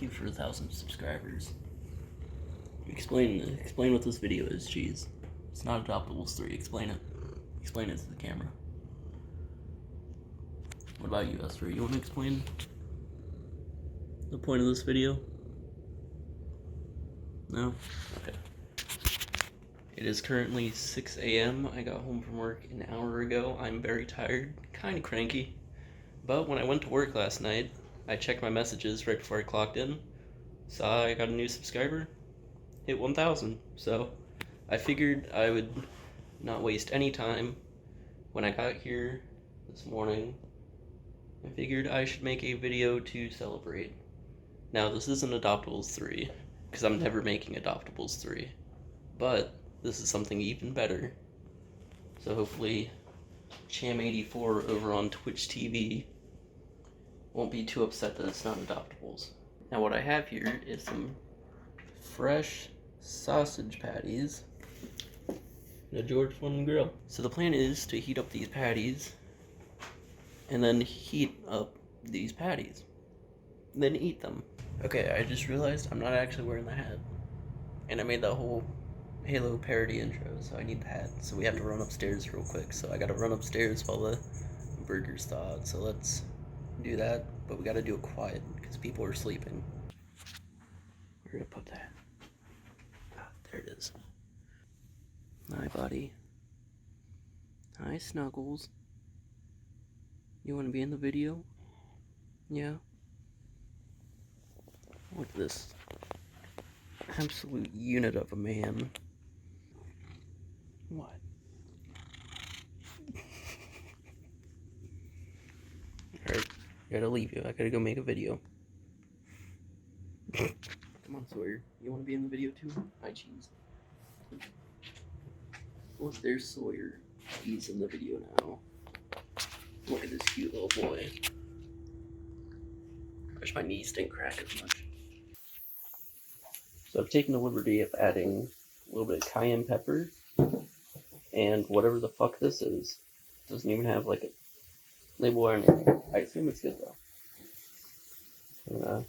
thank you for 1,000 subscribers. Explain what this video is, jeez. It's not Adoptables 3, explain it. Explain it to the camera. What about you, Esther? You want to explain the point of this video? No? Okay. It is currently 6 a.m. I got home from work an hour ago. I'm very tired, kind of cranky. But when I went to work last night, I checked my messages right before I clocked in. Saw I got a new subscriber. Hit 1,000. So I figured I would not waste any time. When I got here this morning, I figured I should make a video to celebrate. Now, this isn't Adoptables 3, because I'm never making Adoptables 3. But this is something even better. So hopefully Cham84 over on Twitch TV won't be too upset that it's not Adoptables. Now what I have here is some fresh sausage patties in a George Foreman grill. So the plan is to heat up these patties and then heat up these patties and then eat them. Okay, I just realized I'm not actually wearing the hat. And I made that whole Halo parody intro, so I need the hat. So we have to run upstairs real quick. So I gotta run upstairs while the burger's thawed. So let's do that, but we gotta do it quiet because people are sleeping. Where did I put that? Ah, there it is. Hi, buddy. Hi, Snuggles. You want to be in the video? Yeah. Look at this absolute unit of a man. What? Alright, I gotta leave you. I gotta go make a video. Come on, Sawyer. You wanna be in the video too? Hi, cheese. Look, there's Sawyer. He's in the video now. Look at this cute little boy. I wish my knees didn't crack as much. So I've taken the liberty of adding a little bit of cayenne pepper and whatever the fuck this is. It doesn't even have like a label or anything. I assume it's good though.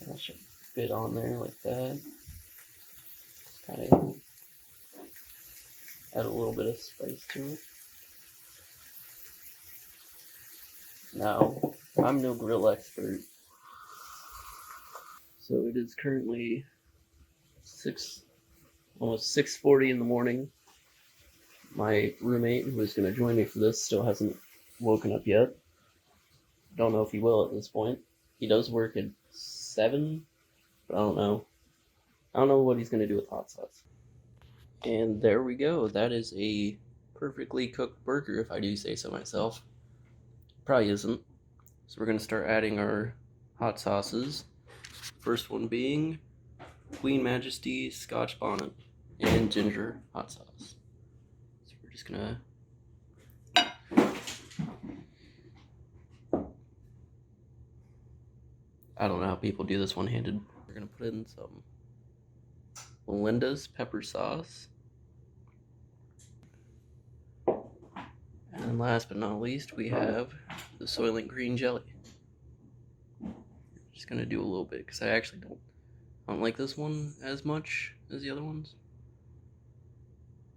That should fit on there like that. Just kind of add a little bit of spice to it. Now, I'm no grill expert. So it is currently almost 6:40 in the morning. My roommate, who was going to join me for this, still hasn't woken up yet. Don't know if he will at this point. He does work at 7, but I don't know. I don't know what he's going to do with hot sauce. And there we go. That is a perfectly cooked burger, if I do say so myself. Probably isn't. So we're going to start adding our hot sauces. First one being Queen Majesty Scotch Bonnet and ginger hot sauce. So we're just gonna I don't know how people do this one-handed. We're gonna put in some Melinda's pepper sauce. And then last but not least, we have the Soylent Green jelly. Just gonna do a little bit because I actually don't like this one as much as the other ones.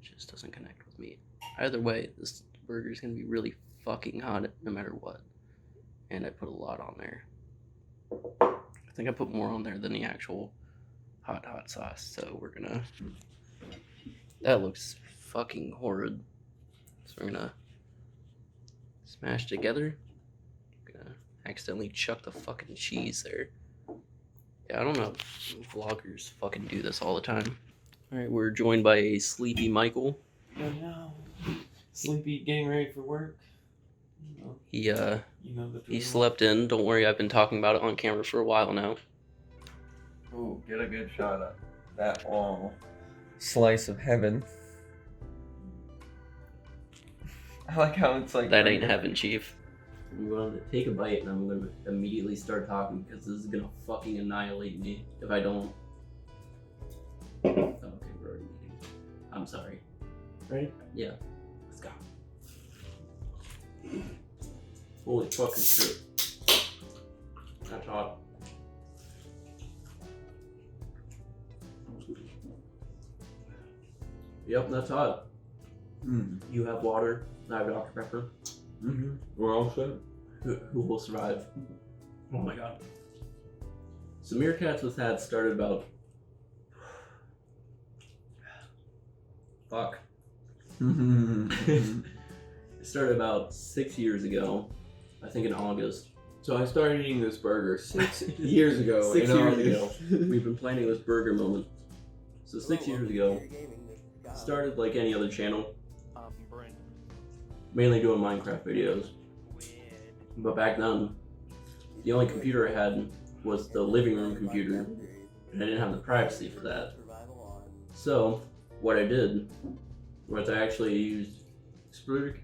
It just doesn't connect with me. Either way, this burger is gonna be really fucking hot no matter what. And I put a lot on there. I think I put more on there than the actual hot sauce. So we're gonna. That looks fucking horrid. So we're gonna smash together. Accidentally chuck the fucking cheese there. Yeah, I don't know. Vloggers fucking do this all the time. Alright, we're joined by a sleepy Michael. Oh no. Sleepy, getting ready for work. He slept in. Don't worry, I've been talking about it on camera for a while now. Ooh, get a good shot of that long slice of heaven. I like how it's like... That ain't heaven, Chief. I'm going to take a bite and I'm going to immediately start talking because this is going to fucking annihilate me if I don't. Oh, okay, we're already eating. I'm sorry. Right? Yeah. Let's go. Holy fucking shit. That's hot. Yep, that's hot. Mm. You have water. I have Dr. Pepper. Mm-hmm. We're all set. Who will survive? Oh my god. So Meerkats with Hats started about... Fuck. It started about 6 years ago. I think in August. So I started eating this burger 6 years ago. 6 in years August. ago. We've been planning this burger moment. So 6 years ago, started like any other channel. Mainly doing Minecraft videos. But back then, the only computer I had was the living room computer, and I didn't have the privacy for that. So, what I did was I actually used splitter.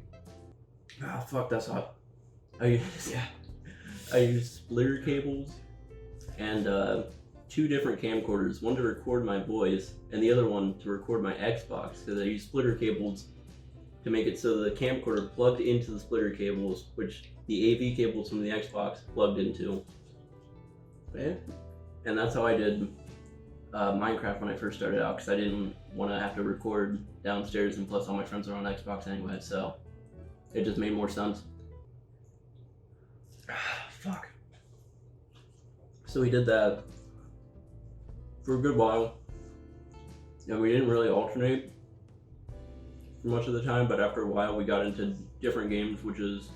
Ah, fuck, that's hot. I used splitter cables and 2 different camcorders, one to record my voice and the other one to record my Xbox, because I used splitter cables to make it so the camcorder plugged into the splitter cables, which the AV cables from the Xbox plugged into. Yeah. And that's how I did Minecraft when I first started out, because I didn't want to have to record downstairs, and plus all my friends are on Xbox anyway, so it just made more sense. Fuck. So we did that for a good while, and we didn't really alternate for much of the time, but after a while we got into different games, which is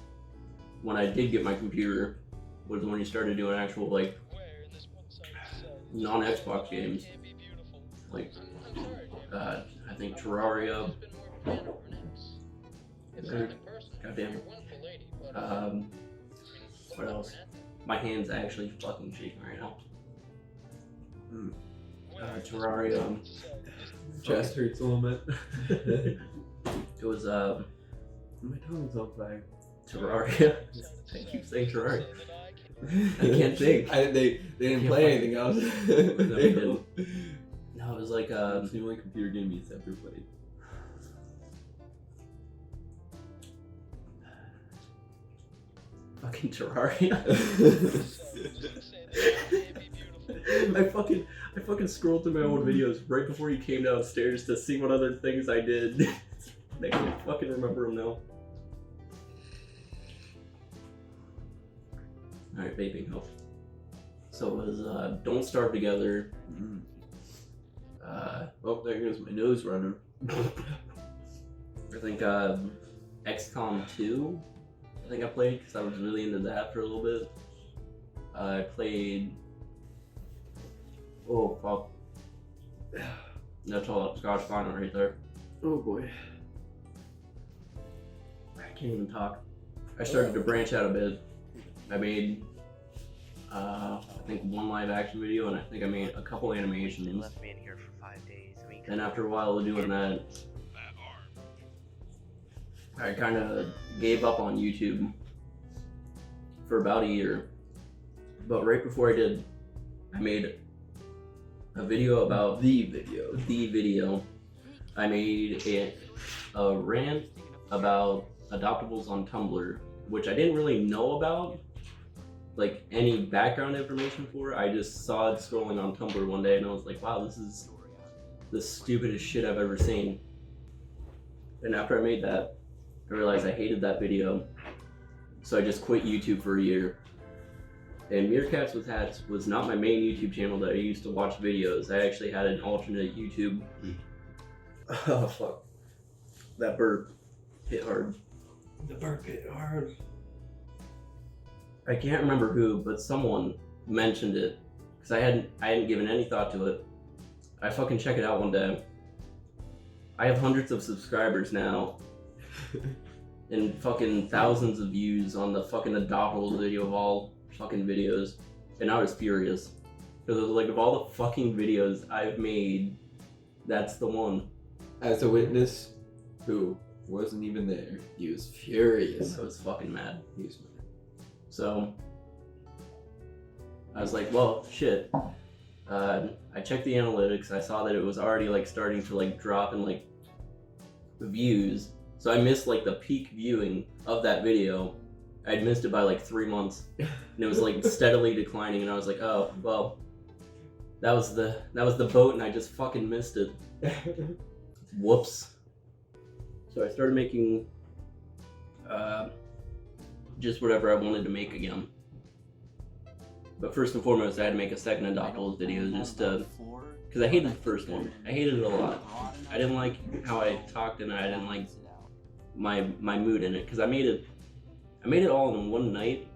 when I did get my computer, was when you started doing actual like non-Xbox games, like I think Terraria, goddamn, what else? My hand's actually fucking shaking right now. Terraria. Chest hurts a little bit. It was My tongue's on fire. Terraria. I keep saying Terraria. I can't think. They didn't play anything else. No, we didn't. No, it was like It's the only computer game he's ever played. fucking Terraria. I fucking scrolled through my old videos right before you came downstairs to see what other things I did. I can't fucking remember them now. Alright, vaping help. So it was Don't Starve Together. Oh, there goes my nose running. I think XCOM 2. I think I played because I was really into that for a little bit. I played. Oh fuck. That's all Scotch Final right there. Oh boy. I can't even talk. I started to branch out a bit. I made I think one live action video, and I think I made a couple animations. They left me in here for 5 days. And after a while of doing that, I kind of gave up on YouTube for about a year. But right before I did, I made a video about the video. I made a rant about adoptables on Tumblr, which I didn't really know about, like any background information for. I just saw it scrolling on Tumblr one day and I was like, wow, this is the stupidest shit I've ever seen. And after I made that, I realized I hated that video, so I just quit YouTube for a year. And Meerkats with Hats was not my main YouTube channel that I used to watch videos. I actually had an alternate YouTube. Oh fuck. That burp hit hard. The burp hit hard. I can't remember who, but someone mentioned it because I hadn't given any thought to it. I fucking check it out one day. I have hundreds of subscribers now. And fucking thousands of views on the fucking adoptable video of all fucking videos. And I was furious. Because it was like, of all the fucking videos I've made, that's the one. As a witness who wasn't even there, he was furious. I was fucking mad. He was mad. So I was like, well, shit. I checked the analytics. I saw that it was already like starting to like drop in like the views. So I missed like the peak viewing of that video. I'd missed it by like 3 months, and it was like steadily declining. And I was like, oh well, that was the boat, and I just fucking missed it. Whoops. So I started making just whatever I wanted to make again. But first and foremost, I had to make a second Adoptables video just to, because I hated the first one. I hated it a lot. I didn't like how I talked, and I didn't like my mood in it, because I made it all in one night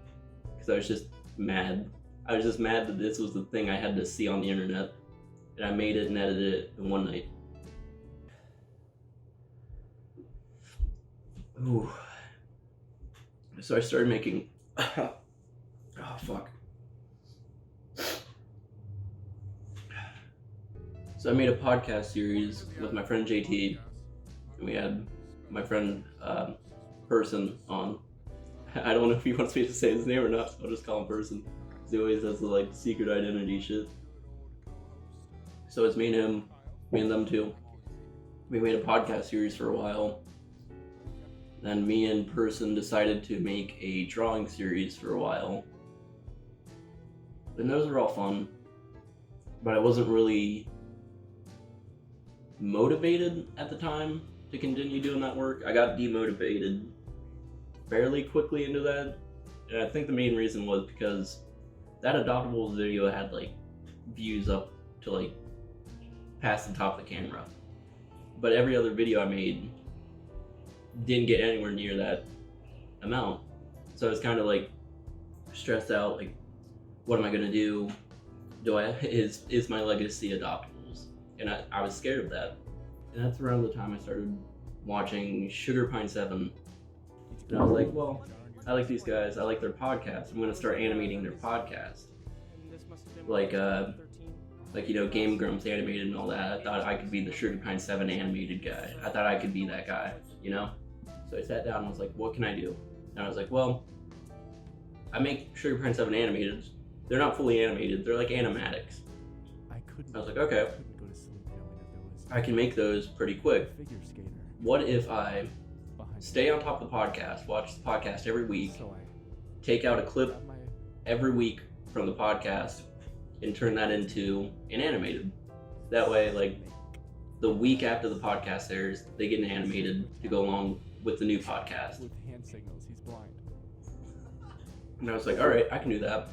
because I was just mad. I was just mad that this was the thing I had to see on the internet, and I made it and edited it in one night. Ooh. So I started making. Oh fuck. So I made a podcast series with my friend JT, and we had my friend Person on. I don't know if he wants me to say his name or not. I'll just call him Person, because he always has the like secret identity shit. So it's me and him, me and them two. We made a podcast series for a while. Then me and Person decided to make a drawing series for a while. And those were all fun, but I wasn't really motivated at the time to continue doing that work. I got demotivated fairly quickly into that, and I think the main reason was because that Adoptables video had like views up to like past the top of the camera, but every other video I made didn't get anywhere near that amount. So I was kind of like stressed out, like, what am I gonna do? Is my legacy Adoptables? And I was scared of that. And that's around the time I started watching Sugar Pine 7. And I was like, well, I like these guys, I like their podcast. I'm gonna start animating their podcast. Like you know, Game Grumps animated and all that. I thought I could be the Sugar Pine 7 animated guy. I thought I could be that guy, you know? So I sat down and was like, what can I do? And I was like, well, I make Sugar Pine 7 animated. They're not fully animated, they're like animatics. I was like, okay, I can make those pretty quick. What if I stay on top of the podcast, watch the podcast every week, take out a clip every week from the podcast, and turn that into an animated? That way, like, the week after the podcast airs, they get an animated to go along with the new podcast. And I was like, alright, I can do that.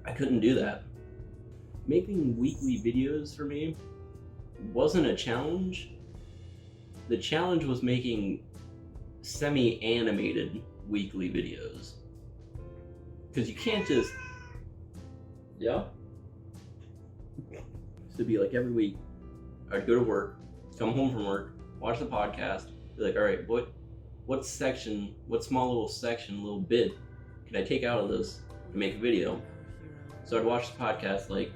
I couldn't do that. Making weekly videos for me wasn't a challenge. The challenge was making semi-animated weekly videos. Because you can't just... Yeah? So it'd be like every week, I'd go to work, come home from work, watch the podcast, be like, alright, what small little section, little bit can I take out of this to make a video? So I'd watch the podcast like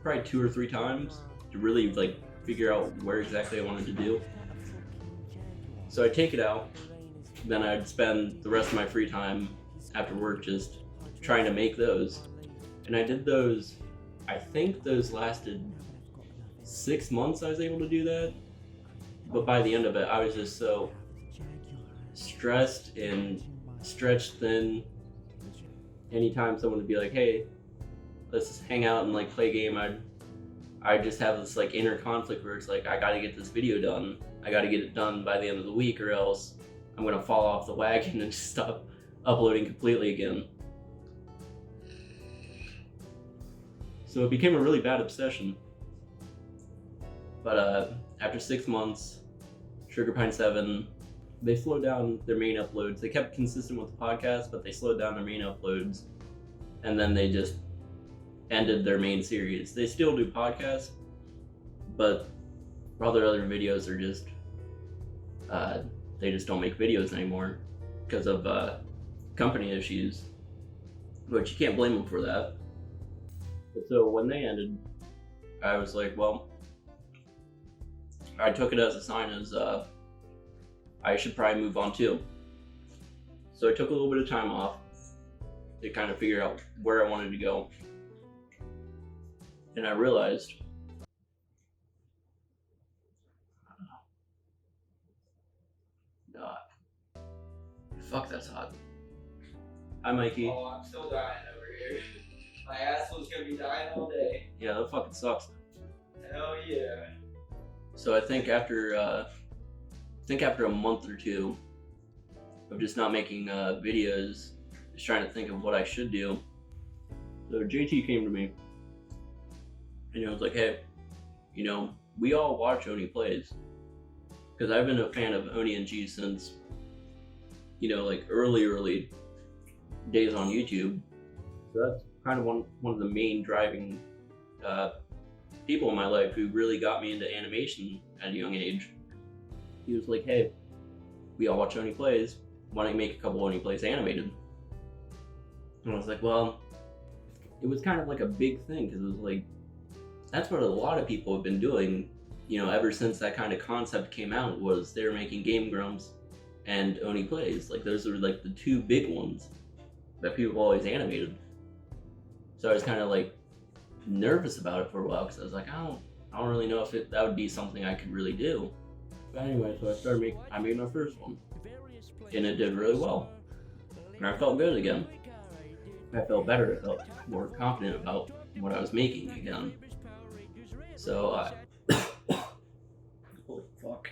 probably 2 or 3 times to really like figure out where exactly I wanted to do. So I'd take it out, then I'd spend the rest of my free time after work just trying to make those. And I did those, I think those lasted 6 months I was able to do that. But by the end of it, I was just so stressed and stretched thin. Anytime someone would be like, hey, let's just hang out and like play a game, I'd just have this like inner conflict where it's like, I gotta get this video done. I gotta get it done by the end of the week, or else I'm gonna fall off the wagon and just stop uploading completely again. So it became a really bad obsession. But after 6 months, Sugar Pine 7, they slowed down their main uploads. They kept consistent with the podcast, but they slowed down their main uploads. And then they just ended their main series. They still do podcasts, but all their other videos are just, they just don't make videos anymore because of company issues, which you can't blame them for that. But so when they ended, I was like, well, I took it as a sign as I should probably move on too. So I took a little bit of time off to kind of figure out where I wanted to go. And I realized, God, fuck, that's hot. Hi, Mikey. Oh, I'm still dying over here. My asshole's gonna be dying all day. Yeah, that fucking sucks. Hell yeah. So I think after a month or two of just not making videos, just trying to think of what I should do. So JT came to me and he was like, "Hey, we all watch Oni Plays." Because I've been a fan of Oni and G since, like early days on YouTube. So that's kind of one of the main driving people in my life who really got me into animation at a young age. He was like, "Hey, we all watch Oni Plays. Why don't you make a couple Oni Plays animated?" And I was like, well, it was kind of like a big thing because it was like, that's what a lot of people have been doing, ever since that kind of concept came out, was they're making Game Grumps and Oni Plays. Like those are like the two big ones that people always animated. So I was kind of like nervous about it for a while because I was like, I don't really know if that would be something I could really do. But anyway, so I made my first one, and it did really well, and I felt good again. I felt better. I felt more confident about what I was making again. So holy fuck.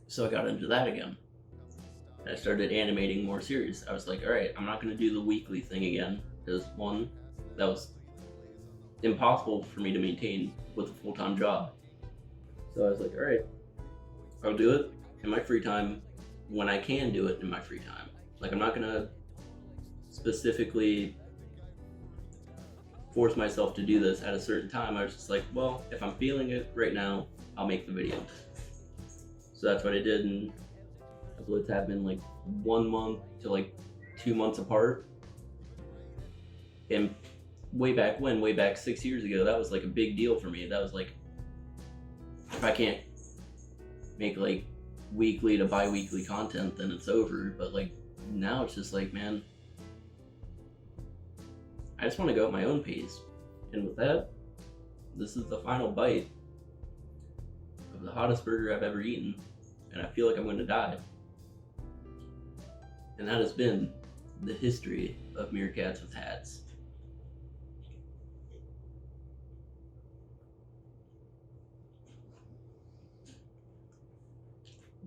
So I got into that again. I started animating more series. I was like, all right, I'm not going to do the weekly thing again, because one, that was impossible for me to maintain with a full-time job. So I was like, all right, I'll do it in my free time when I can do it in my free time. Like, I'm not going to specifically force myself to do this at a certain time. I was just like, well, if I'm feeling it right now, I'll make the video. So that's what I did, and uploads have been like 1 month to like 2 months apart. And way back 6 years ago, that was like a big deal for me. That was like, if I can't make like weekly to bi-weekly content, then it's over. But like now it's just like, man, I just want to go at my own pace. And with that, this is the final bite of the hottest burger I've ever eaten, and I feel like I'm going to die. And that has been the history of Meerkats with Hats.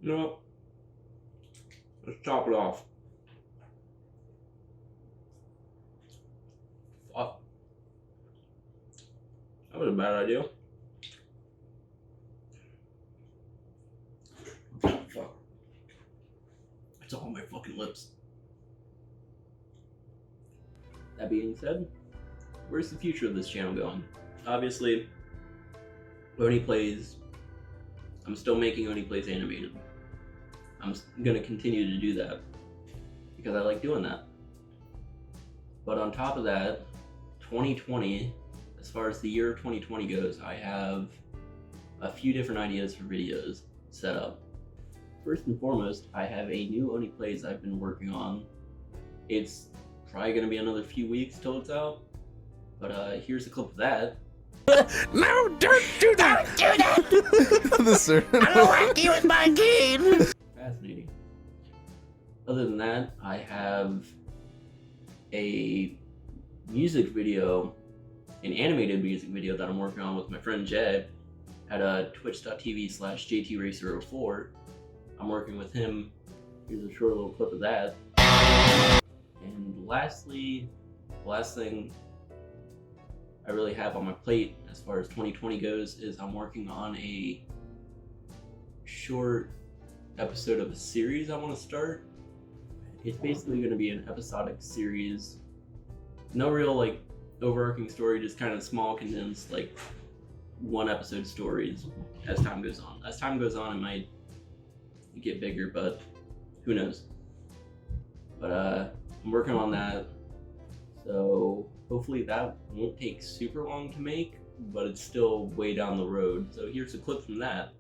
No, let's chop it off. Fuck. That was a bad idea. Fuck. It's all on my fucking lips. That being said, where's the future of this channel going? Obviously, Oni Plays, I'm still making Oni Plays animated. I'm gonna continue to do that because I like doing that. But on top of that, 2020, as far as the year of 2020 goes, I have a few different ideas for videos set up. First and foremost, I have a new Oni Plays I've been working on. It's probably gonna be another few weeks till it's out, but here's a clip of that. No, don't do that! Don't do that! The servant. I don't like you with my game! Fascinating. Other than that, I have a music video, an animated music video that I'm working on with my friend Jed at twitch.tv/JTRacer04. I'm working with him. Here's a short little clip of that. And lastly, the last thing I really have on my plate as far as 2020 goes is I'm working on a short episode of a series I want to start. It's basically going to be an episodic series. No real like overarching story, just kind of small, condensed, like 1 episode stories as time goes on. As time goes on, it might get bigger, but who knows. But I'm working on that, so hopefully that won't take super long to make, but it's still way down the road. So here's a clip from that.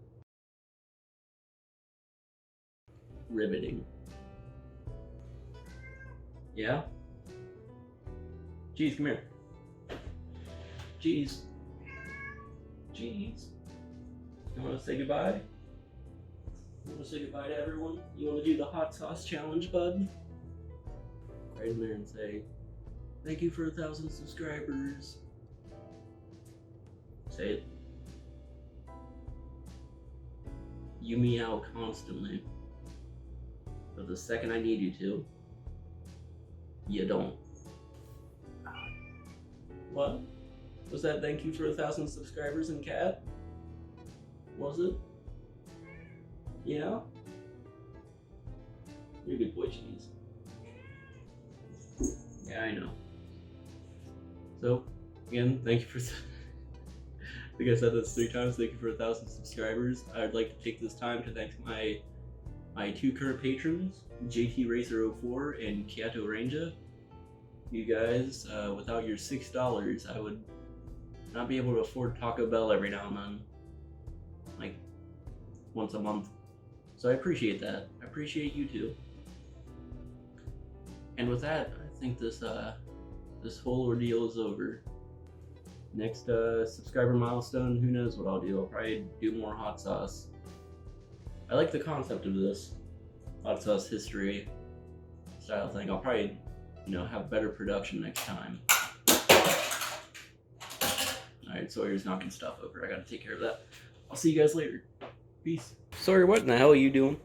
Riveting. Yeah? Jeez, come here. Jeez. Jeez. You wanna say goodbye? You wanna say goodbye to everyone? You wanna do the hot sauce challenge, bud? Right in there and say, thank you for 1,000 subscribers. Say it. you meow constantly. But the second I need you to, you don't. What? Was that thank you for 1,000 subscribers and cat? Was it? Yeah? You're a good boy, Cheese. Yeah, I know. So, again, thank you for... I think I said this 3 times. Thank you for 1,000 subscribers. I'd like to take this time to thank my 2 current patrons, JT Racer04 and Kyato Ranger. You guys, without your $6, I would not be able to afford Taco Bell every now and then. Like, once a month. So I appreciate that. I appreciate you too. And with that, I think this whole ordeal is over. Next subscriber milestone, who knows what I'll do. I'll probably do more hot sauce. I like the concept of this hot sauce history style thing. I'll probably, have better production next time. Alright, Sawyer's knocking stuff over. I gotta take care of that. I'll see you guys later. Peace. Sawyer, what in the hell are you doing?